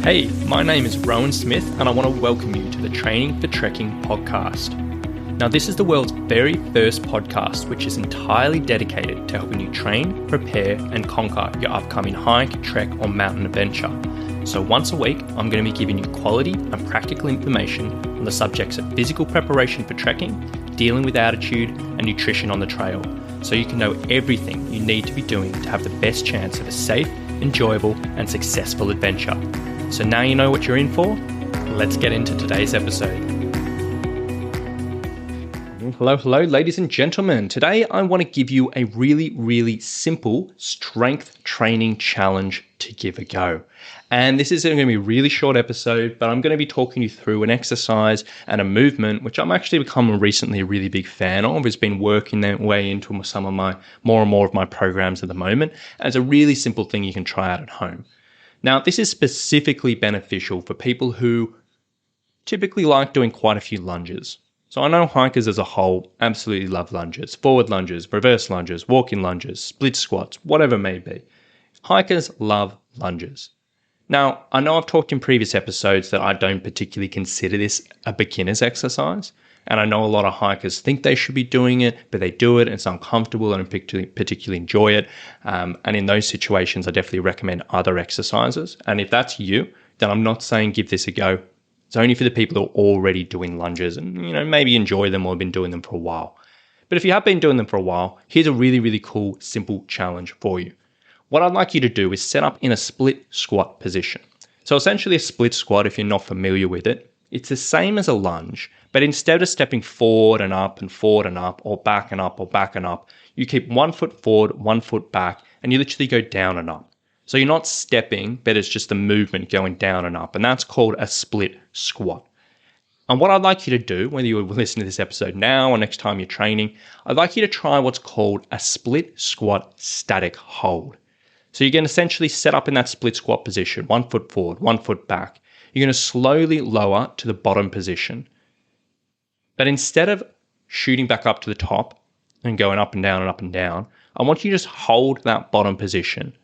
Hey, my name is Rowan Smith and I want to welcome you to the Training for Trekking podcast. Now, this is the world's very first podcast which is entirely dedicated to helping you train, prepare and conquer your upcoming hike, trek or mountain adventure. So once a week, I'm going to be giving you quality and practical information on the subjects of physical preparation for trekking, dealing with altitude and nutrition on the trail, so you can know everything you need to be doing to have the best chance of a safe, enjoyable and successful adventure. So now you know what you're in for. Let's get into today's episode. Hello, ladies and gentlemen. Today I want to give you a really simple strength training challenge to give a go. And this is going to be a really short episode, but I'm going to be talking you through an exercise and a movement, which I'm actually become recently a really big fan of. It's been working their way into some of my more and more of my programs at the moment. And it's a really simple thing you can try out at home. Now, this is specifically beneficial for people who typically like doing quite a few lunges. So I know hikers as a whole absolutely love lunges, forward lunges, reverse lunges, walking lunges, split squats, whatever it may be. Hikers love lunges. Now, I know I've talked in previous episodes that I don't particularly consider this a beginner's exercise. And I know a lot of hikers think they should be doing it, but they do it and it's uncomfortable and particularly enjoy it. And in those situations, I definitely recommend other exercises. And if that's you, then I'm not saying give this a go. It's only for the people who are already doing lunges and, maybe enjoy them or have been doing them for a while. But if you have been doing them for a while, here's a really cool, simple challenge for you. What I'd like you to do is set up in a split squat position. So essentially a split squat, if you're not familiar with it, it's the same as a lunge, but instead of stepping forward and up, or back and up, or back and up, you keep 1 foot forward, 1 foot back, and you literally go down and up. So you're not stepping, but it's just the movement going down and up, and that's called a split squat. And what I'd like you to do, whether you listen to this episode now or next time you're training, I'd like you to try what's called a split squat static hold. So you're going to essentially set up in that split squat position, 1 foot forward, 1 foot back. You're going to slowly lower to the bottom position. But instead of shooting back up to the top and going up and down and up and down, I want you to just hold that bottom position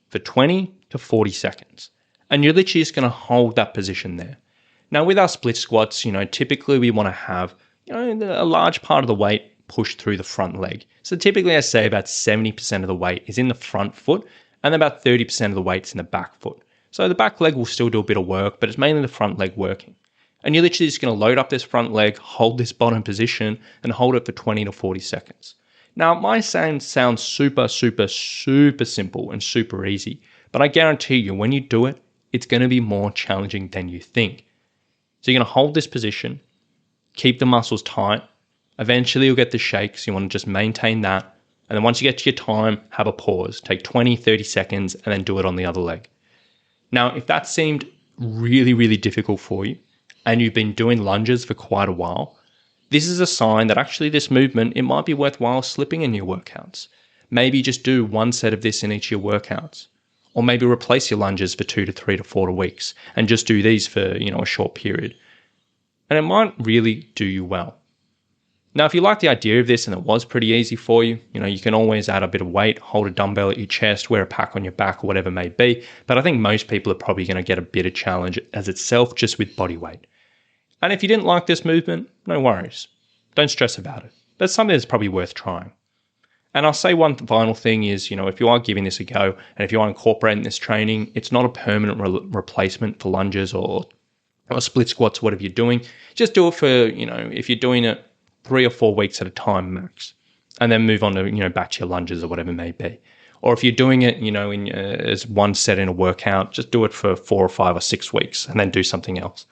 for 20 to 40 seconds. And you're literally just going to hold that position there. Now with our split squats, typically we want to have, a large part of the weight pushed through the front leg. So typically I say about 70% of the weight is in the front foot and about 30% of the weight's in the back foot. So the back leg will still do a bit of work, but it's mainly the front leg working. And you're literally just going to load up this front leg, hold this bottom position, and hold it for 20 to 40 seconds. Now, it might sound super simple and super easy, but I guarantee you when you do it, it's going to be more challenging than you think. So you're going to hold this position, keep the muscles tight. Eventually, you'll get the shakes. You want to just maintain that. And then once you get to your time, have a pause. Take 20, 30 seconds, and then do it on the other leg. Now, if that seemed really difficult for you and you've been doing lunges for quite a while, this is a sign that actually this movement, it might be worthwhile slipping in your workouts. Maybe just do one set of this in each of your workouts. Or maybe replace your lunges for 2 to 3 to 4 weeks and just do these for, a short period. And it might really do you well. Now, if you like the idea of this and it was pretty easy for you, you can always add a bit of weight, hold a dumbbell at your chest, wear a pack on your back or whatever it may be. But I think most people are probably going to get a bit of challenge as itself just with body weight. And if you didn't like this movement, no worries. Don't stress about it. That's something that's probably worth trying. And I'll say one final thing is, if you are giving this a go and if you are incorporating this training, it's not a permanent replacement for lunges or split squats, whatever you're doing. Just do it for, if you're doing it 3 or 4 weeks at a time max, and then move on to, back to your lunges or whatever it may be. Or if you're doing it, as one set in a workout, just do it for 4 or 5 or 6 weeks and then do something else.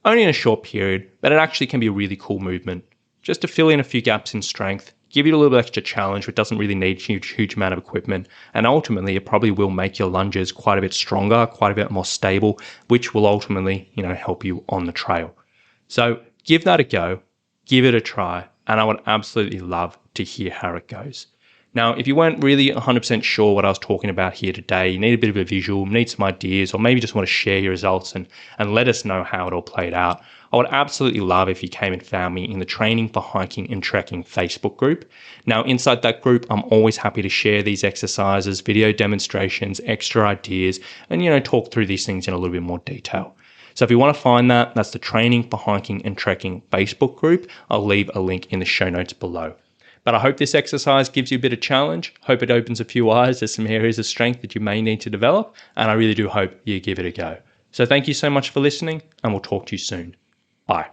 Only in a short period, but it actually can be a really cool movement just to fill in a few gaps in strength, give you a little bit extra challenge, which doesn't really need huge amount of equipment. And ultimately, it probably will make your lunges quite a bit stronger, quite a bit more stable, which will ultimately, help you on the trail. So give that a go. Give it a try, and I would absolutely love to hear how it goes. Now, if you weren't really 100% sure what I was talking about here today, you need a bit of a visual, need some ideas, or maybe just want to share your results and let us know how it all played out, I would absolutely love if you came and found me in the Training for Hiking and Trekking Facebook group. Now, inside that group, I'm always happy to share these exercises, video demonstrations, extra ideas, and, talk through these things in a little bit more detail. So if you want to find that, that's the Training for Hiking and Trekking Facebook group. I'll leave a link in the show notes below. But I hope this exercise gives you a bit of challenge. Hope it opens a few eyes. There's some areas of strength that you may need to develop, and I really do hope you give it a go. So thank you so much for listening, and we'll talk to you soon. Bye.